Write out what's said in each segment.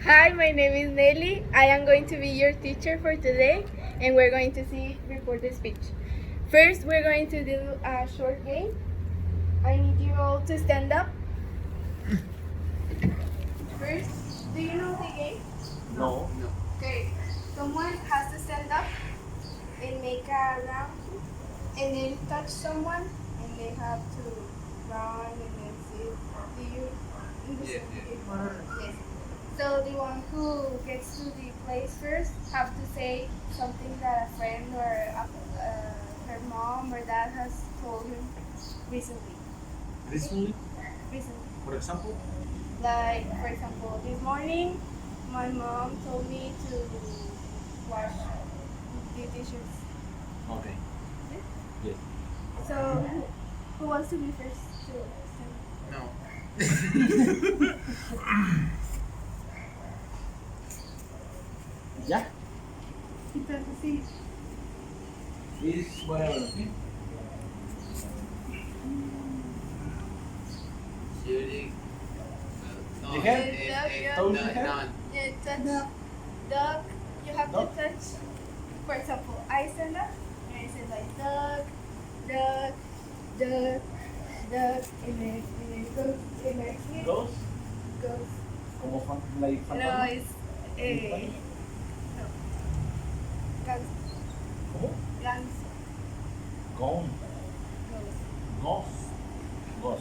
Hi, my name is Nelly. I am going to be your teacher for today, and we're going to see report the speech. First, we're going to do a short game. I need you all to stand up. First, do you know the game? No. Okay. Someone has to stand up and make a round, and then touch someone, and they have to run and then sit. Do you understand the game? Yes. So the one who gets to the place first have to say something that a friend or her mom or dad has told him recently. Recently, Recently. for example? Like, for example, this morning, my mom told me to wash the dishes. Okay. Yes. So, who wants to be first to stand? No. Yeah. Entonces, sí. Is whatever. Shooting. No, You have? no, Toes you have? no. Yeah, touch. Duck. You have Duck? to touch. For example, I stand up and I say like duck, duck, duck, duck, and then it goes. And then it Dos. goes. Como like No, fantasma. it's no. Ganso. ¿Cómo? Ganso. Gone. Goes. Gos. Gos.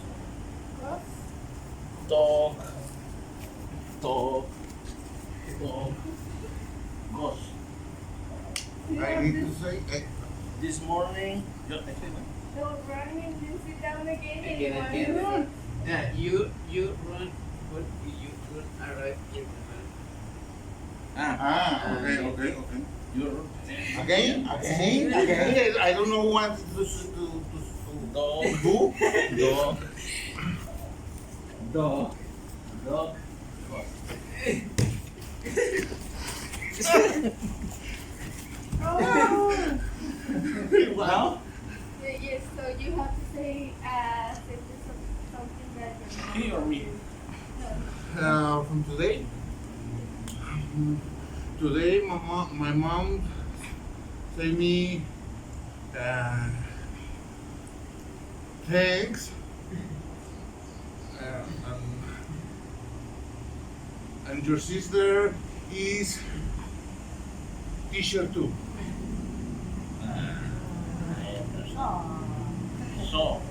Goes. Dog. Dog. Dog. Gos. I need to say, This morning. Yo, So run and then sit down again and Again, you want again. to run. Yeah, you run, but you run arrive in the okay. You're Again? I don't know what to dog. do. Dog. Dog. Dog. Oh! Wow. Yes, so you have to say sentence of something that your He or me? No. From today? Today, my mom say me, thanks. And your sister is teacher too. So.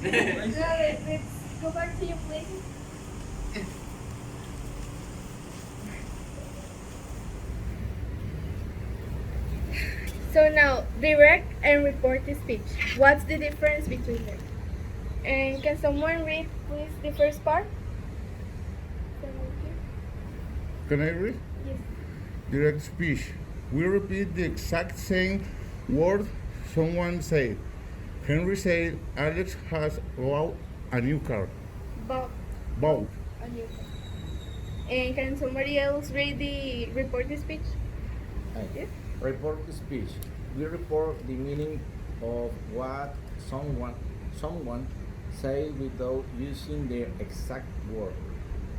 Let's go back to your place. So now, direct and report the speech. What's the difference between them? And can someone read, please, the first part? Can I read? Yes. Direct speech. We repeat the exact same word someone said. Henry said Alex has bought a new car. Bob. Bought. A new one. And can somebody else read the report the speech? Yes. Report speech. We report the meaning of what someone said without using their exact word.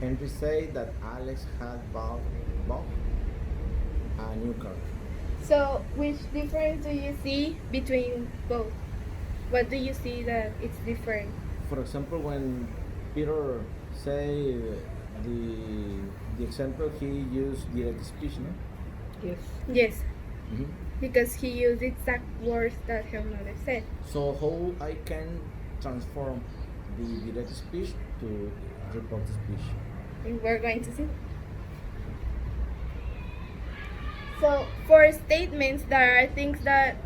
Henry said that Alex had bought a new car. So, which difference do you see between both? What do you see that it's different? For example, when Peter say the example, he used direct speech, no? Yes, Mhm. because he used exact words that her mother said. So how I can transform the direct speech to report speech? And we're going to see. So, for statements that are things that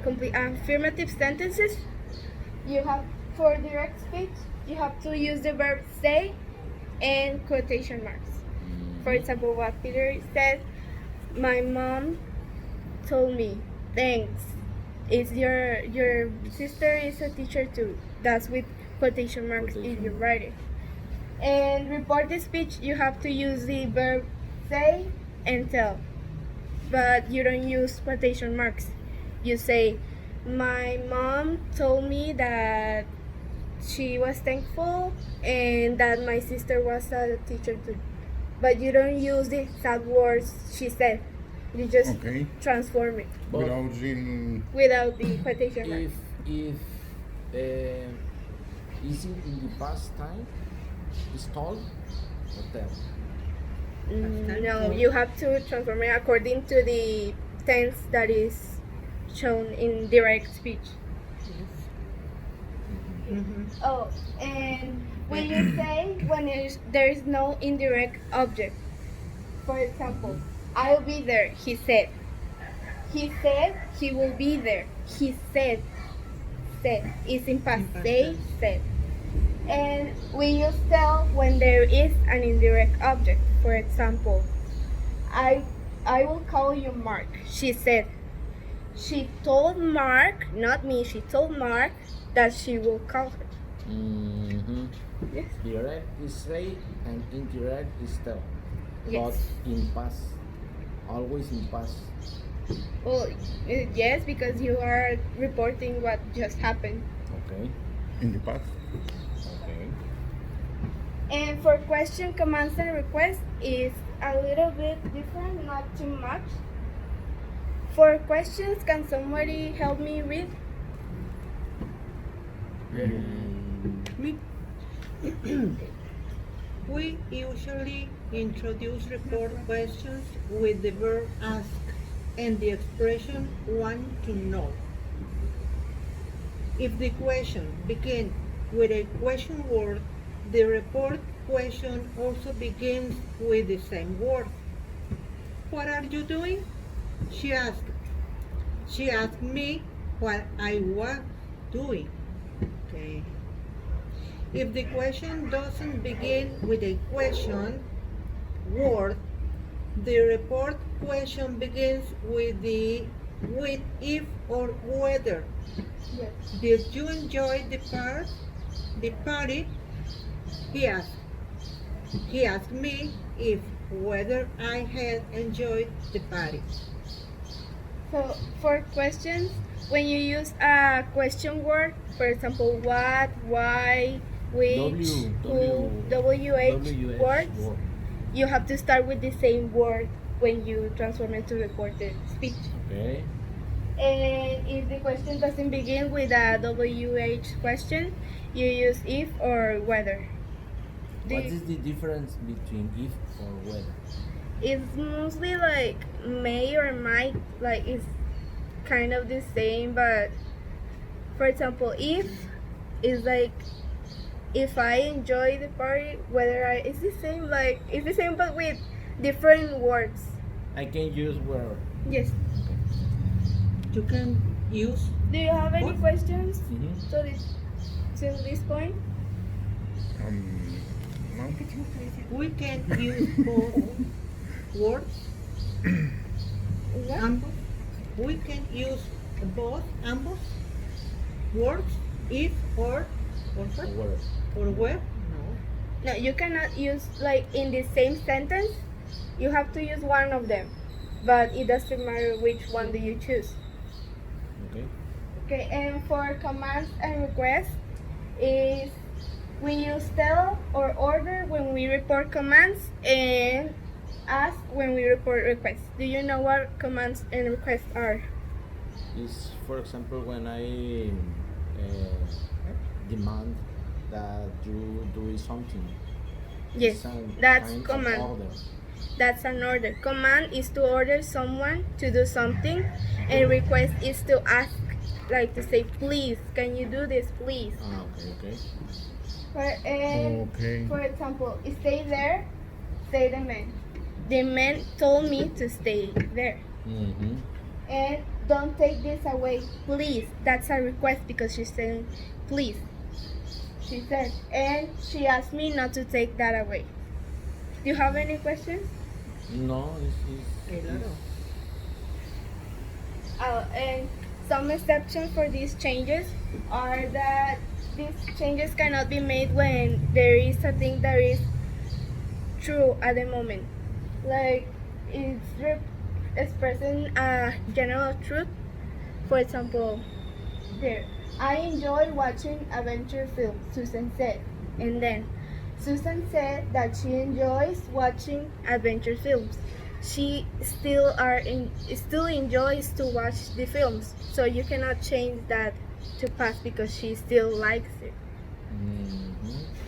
complete affirmative sentences, you have for direct speech, you have to use the verb say and quotation marks. For example, what Peter said, my mom told me, thanks. Is your sister is a teacher too. That's with quotation marks if you write it. And report the speech, you have to use the verb say and tell, but you don't use quotation marks. You say, my mom told me that she was thankful and that my sister was a teacher too. but you don't use the exact words she said. You just Okay. transform it But Without in without the quotation mark. if is it in the past time, is told or tell? No, you have to transform it according to the tense that is shown in direct speech. Oh, and when you say when there is no indirect object, for example, I'll be there, he said. He said he will be there. He said. Said is in past. Say, said. And we use tell when there is an indirect object. For example, I will call you Mark. She said. She told Mark, not me, she told Mark that she will call her. Mm-hmm. Yes. Direct is say and indirect is tell. Yes. But in past, always in past. Well, yes, because you are reporting what just happened. Okay. in the past. Okay. And for question, commands, and requests is a little bit different, not too much. For questions, can somebody help me read? We usually introduce report questions with the verb ask and the expression want to know. If the question begins with a question word, the report question also begins with the same word. What are you doing? She asked. She asked me what I was doing. Okay. If the question doesn't begin with a question word, the report question begins with if or whether. Yes. Did you enjoy the party? He asked. He asked me if whether I had enjoyed the party. So for questions, when you use a question word, for example, what, why, which, who, WH words, you have to start with the same word when you transform it to reported speech. Okay. And if the question doesn't begin with a WH question, you use if or whether. What is the difference between if or whether? It's mostly like may or might, like it's kind of the same, but for example, if is like if I enjoy the party, whether I it's the same, like it's the same but with different words. I can use where. Yes. You can use Do you have any What? questions Mhm. to this point? No. we can use both words. What? Ambos. We can use both ambos words if or what? Where. Or where? No. No, you cannot use like in the same sentence. You have to use one of them, but it doesn't matter which one do you choose. Okay. Okay, and for commands and requests is we use tell or order when we report commands and ask when we report requests. Do you know what commands and requests are? Is for example when I demand that you do something. Yes, It's a that's kind of command. order. That's an order. Command is to order someone to do something, and request is to ask, like to say, please, can you do this, please? Okay. Okay. For example, stay there, say the man. The man told me to stay there. Mm-hmm. And don't take this away, please. That's a request because she's saying, please. She said, and she asked me not to take that away. Do you have any questions? No, it's Claro. And some exceptions for these changes are that these changes cannot be made when there is a thing that is true at the moment. Like it's expressing a general truth. For example, there, I enjoy watching adventure films, Susan said. And then, Susan said that she enjoys watching adventure films. She still enjoys to watch the films, so you cannot change that to past because she still likes it.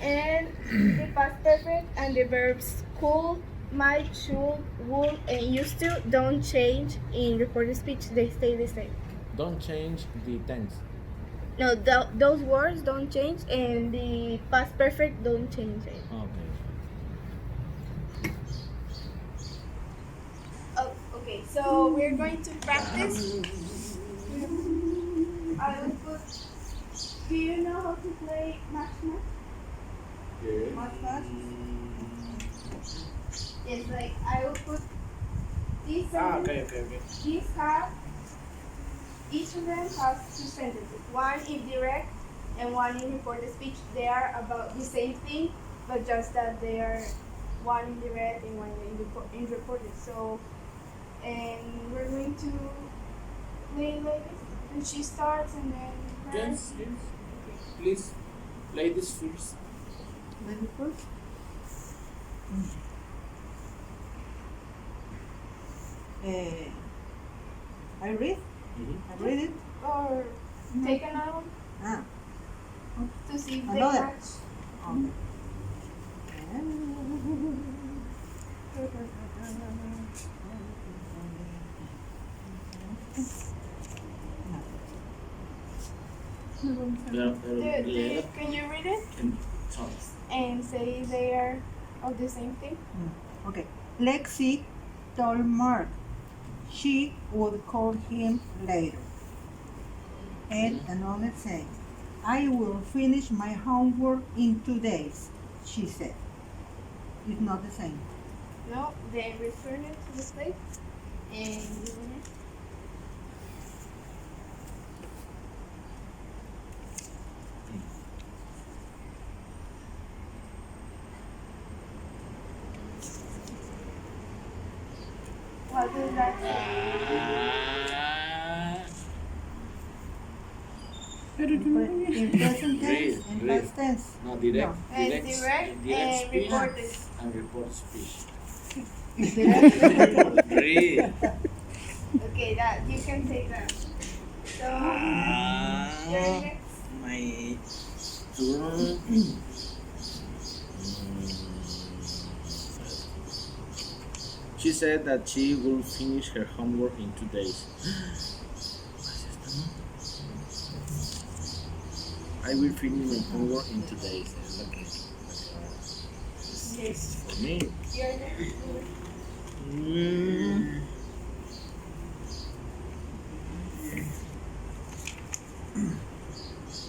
And the past perfect and the verbs could, might, should, would, and used to don't change in reported speech. They stay the same. Don't change the tense. No, those words don't change, and the past perfect don't change it. Okay. Oh, okay, so we're going to practice. I will put. Do you know how to play match? Yes, like I will put these sentences. These have. Each of them has two sentences. One in direct and one in reported speech. They are about the same thing, but just that they are one in direct and one in reported. So, and we're going to play like this. And she starts and then. Yes. Please play this first. Maybe first. I read. I read it. Or take another one Ah. to see if they Another. match. Okay. Can you read it and say they are of the same thing? Okay. Lexi told Mark she would call him later. And another said, I will finish my homework in 2 days, she said. It's not the same. No, then return it to the plate and you win it. What does that say? In present tense, in Read. past tense. No, direct. No. It's direct and speech reported. and report speech. Direct. Read. Okay, that you can take that. So your next. My turn. She said that she will finish her homework in 2 days. I will finish my homework in 2 days. Okay. Yes. For me. Your next.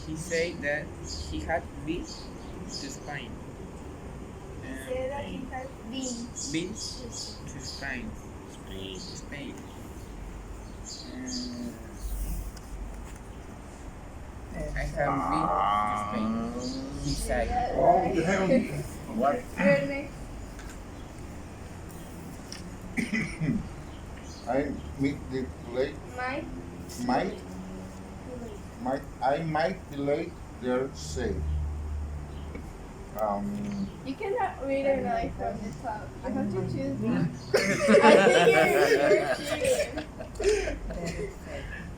He said that he had been to Spain. Say that it has been. Been to Spain. Spain. Spain. I have been to Spain. He said. Oh, damn. What? Your next. I meet the late. I might be late. There say. You cannot read it like from the top. You have to choose one. I think you're cheating.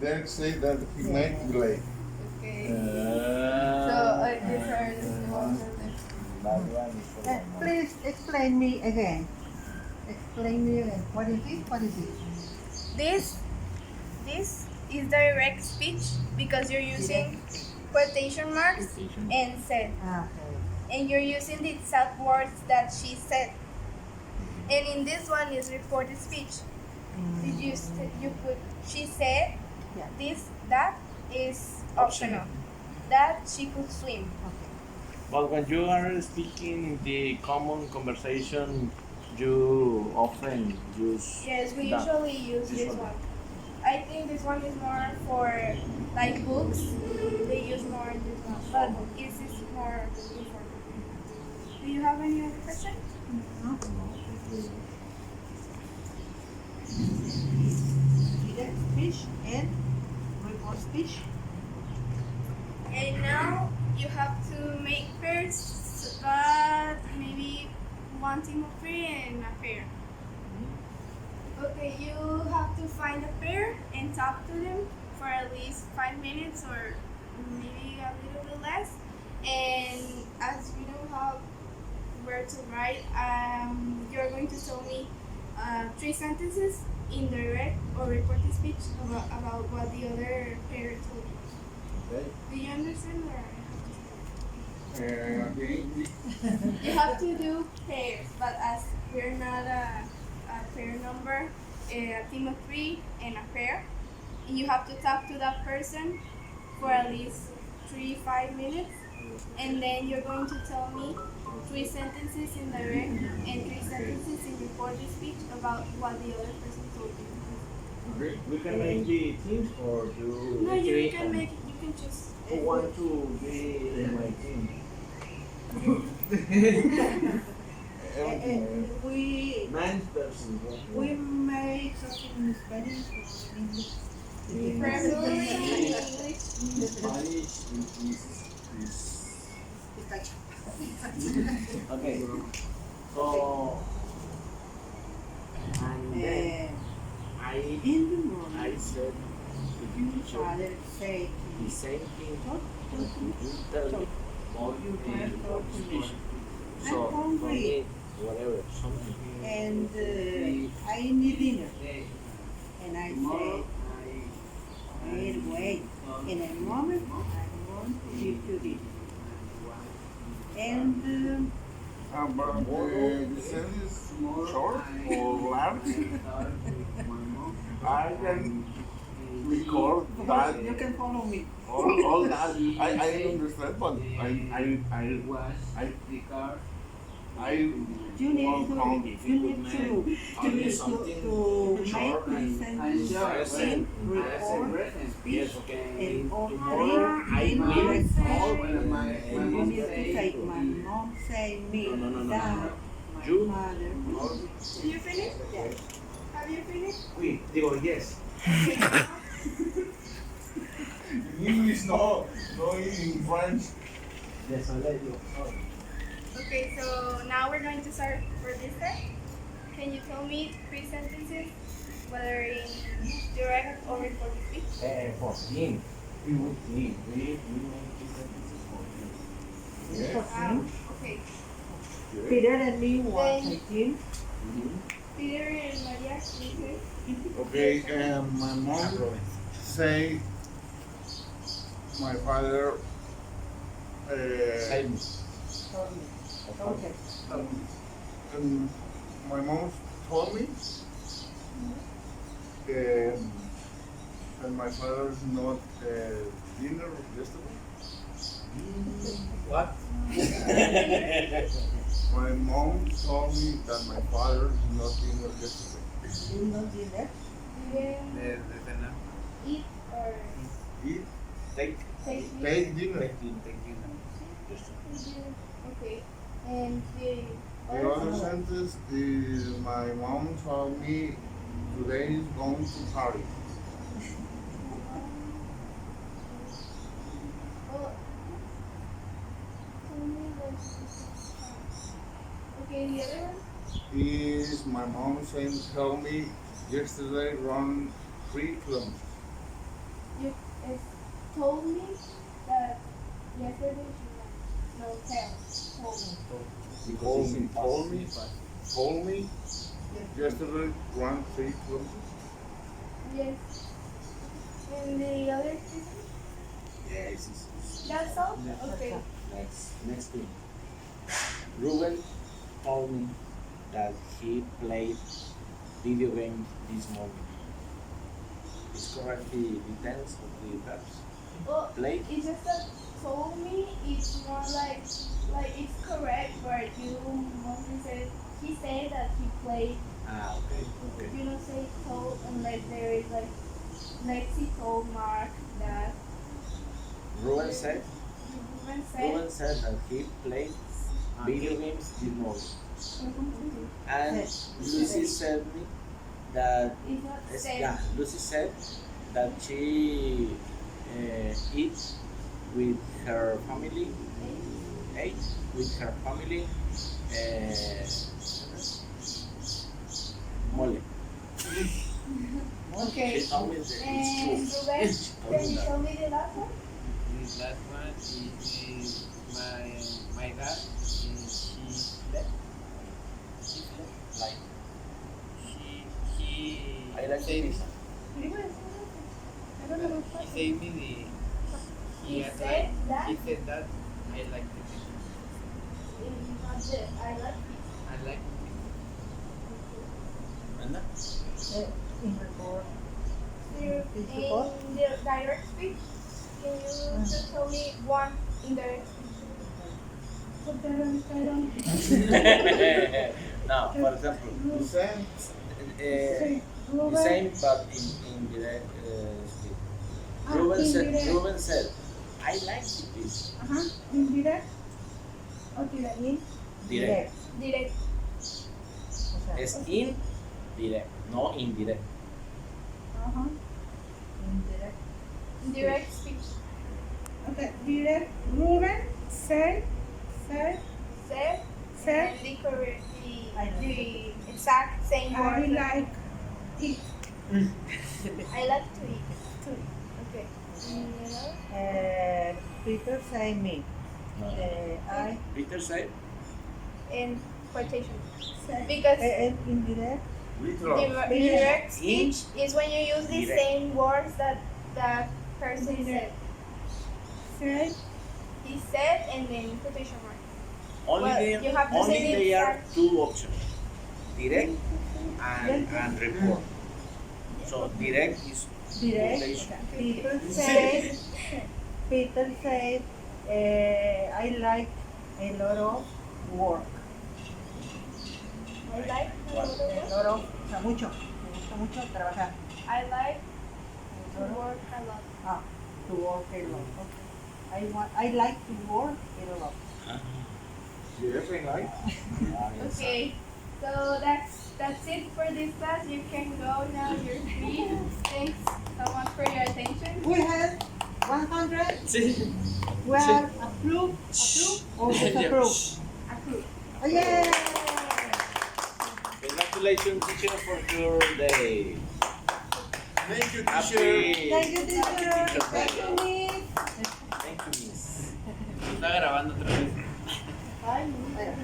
Then say that he might be late. Okay. So these are the ones that Please explain me again. Explain me again. What is it? What is it? This is direct speech because you're using quotation marks and said. Ah, And you're using the exact words that she said. And in this one is reported speech. Did you put she said Yeah. that is optional. That she could swim. But when you are speaking in the common conversation, you often use Yes, we that. usually use this one. I think this one is more for like books. They use more this one, but this is more important. Do you have any other question? Direct speech and report speech. And now you have to make pairs, but of three and a pair. Okay, you have to find a pair and talk to them for at least 5 minutes or maybe a little bit less. And as you don't have where to write, you're going to tell me 3 sentences in direct or reported speech about what the other pair told you. Okay. Do you understand or I have to Okay. You have to do pairs, but as we're not a pair number, a team of 3 and a pair, you have to talk to that person for at least 3-5 minutes, and then you're going to tell me 3 sentences in direct and 3 sentences in reported speech about what the other person told you. We can make the teams or do No, you create can them? make it. You can just. Who want to be in my team? We 9 persons. make something in Spanish or in English. Preferably in English. Spanish is okay. So and then I In the morning, I said to the teacher father say the same thing Talk, that you tell me about You the have talk to me. speech. I'm So for hungry. me, whatever, something. and I need dinner. And I say, wait, in a moment I'm going to give you dinner. And But the sentence is short or large? I can record that. you can follow me. All that. I don't understand, but I You need won't count. to make the sentence in report, speech, Yes, okay. and all Tomorrow I three in will direct call speech. And you need to say, my mom say me, No. dad, my You? father. Did you finish? Yes. Have you finished? Oui, digo yes. In English, no in French. Yes, I let you. Okay, so now we're going to start for this day. Can you tell me 3 sentences, whether in direct or reported speech? 14. We would need. We make 2 sentences for Okay. Peter and me was 18. Peter and Maria, please. Okay, my mom say my father Same. Okay. my mom told me and my father is not dinner yesterday. What? My mom told me that my father is not dinner yesterday. You know dinner? Didn't eat or Eat, Take take dinner. Okay. And the The other sentence is my mom told me today is going to party. Oh. Okay, the other one? Is my mom saying tell me yesterday run 3 kilometers. You told me that yesterday she ran. No, told me. Told me yesterday run 3 kilometers. Yes. And the other two? Yes. That's all? Yeah. Okay. Next thing. Rubén told me that he played video games this morning. Is correct the tense of the verbs? Well, Play? it's just that told me it's more like it's correct, but you mostly said he said that he played. Okay. You don't say told unless there is like Lexi told Mark that. Rubén said Ruben said. that he played video games this morning. And Lucy said me that It's not said. yeah, Lucy said that she eats with her family, ate with her family Okay. She told me that And it's true. Rubén, She told can me you that. tell me the last one? The last one is my dad. She left. She left. Like, He I like saved this. I don't know. he saved me the. He had said like- that? He said that I like it. Not the I like I like it. Anda. In report. it. In the direct speech, can you just tell me one indirect speech? Now, for example, The same, but in direct speech. Ruben said, I like this. Indirect? Or in? Direct. Direct. Es in direct, no indirect. Indirect. Direct speech. Okay, direct. Ruben said, Said. said, And the correct, I like the exact same I word. like it. I like to eat. Okay. You know? Peter say me. I. Peter said, In quotation. Because Indirect. literal. the direct speech In is when you use the direct. same words that that person said. Said, He said and then quotation mark. Only Well, there, you have to only say the there are exact- two options, direct and report. So direct is Direct. quotation. Peter said. Peter said. I like a lot of work. I like A lot of. O sea, mucho. Me gusta mucho trabajar. I like to work a lot. Ah, to work a lot. Okay. I like to work a lot. Yes, I like. Okay. So that's it for this class. You can go now. You're free. Thanks so much for your attention. We have 100. We have approve or disapprove. Approve. Oh, yeah. Congratulations, teacher, for your day. Thank you, teacher. Happy. Thank you, teacher. Thank you, Miss. Thank you, miss. Está grabando otra vez. Bye.